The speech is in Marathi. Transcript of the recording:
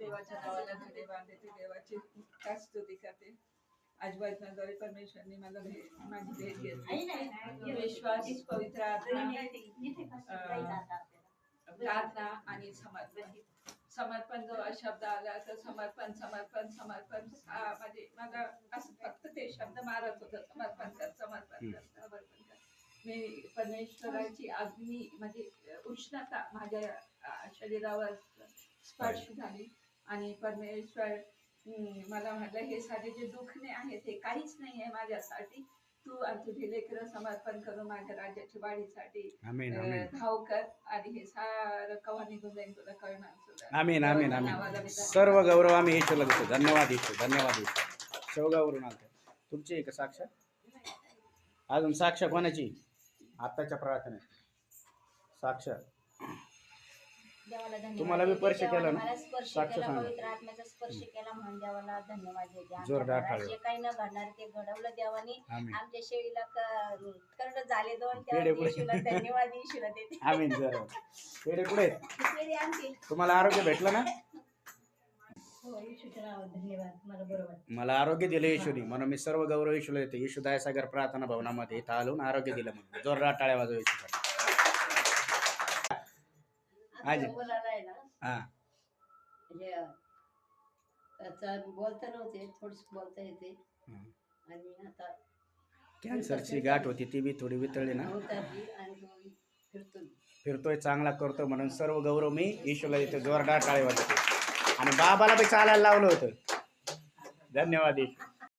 देवाच्या नावाला धडे बांधते, देवाची काय स्तुती करते. आज वचनाद्वारे परमेश्वरने मला माझी भेट घेतली. विश्वास, पवित्र प्रार्थना आणि समर्पण. समर्पण जो शब्द आला तर समर्पण समर्पण समर्पण म्हणजे माझा असं फक्त ते शब्द मारत होतं, समर्पण कर समर्पण कर समर्पण कर. मी परमेश्वराची अग्नी म्हणजे उष्णता माझ्या शरीरावर स्पर्श झाली आणि परमेश्वर मला म्हटलं हे सारे जे दुखणे आहेत हे काहीच नाही आहे माझ्यासाठी. तू आणि तुझे लेकरं समर्पण करून माझ्या राज्याच्या वाढीसाठी धाव कर आणि हे सारं कवा निघून जाईल तुला कळणार सुद्धा. आमीन आमीन आमीन. सर्व गौरव आम्ही येशूला देतो. धन्यवाद येशू, धन्यवाद येशू. शेवगावरून आलते. तुमची आहे का साक्ष? अजून साक्ष कोणाची? आत्ताच्या प्रार्थनेत साक्ष तुम्हाला बी स्पर्श केला ना? साक्ष सांगा. पवित्र आत्म्याचा स्पर्श केला म्हणून देवाला धन्यवाद देते. जोरदार टाळ्या. जे काही न घडणार ते घडवलं देवाने. आमच्या शेळीला करड झाले दोन, पेढे पुढे. येशूला धन्यवाद येशूला देते. आमीन. जरा पेढे पुढे. पेढे आणते. तुम्हाला आरोग्य भेटलं ना? हो, येशूच्या नावात धन्यवाद. मला बरोबर मला आरोग्य दिलं येशूने, म्हणून मी सर्व गौरव येशूला देतो. येशू दयासागर प्रार्थना भवनामध्ये इथं आलो आरोग्य दिलं म्हणून. जोरदार टाळ्या वाजव येशूसाठी. आज हा बोलता नव्हते, थोडस बोलता येते आणि आता कॅन्सरची गाठ होती ती बी थोडी वितळली ना. फिरतोय, चांगला करतो म्हणून सर्व गौरव मी येशूला देतो. जोरदार टाळ्या वाजवतो. आणि बाबाला बी चालायला लावलं होतं. धन्यवाद येशू.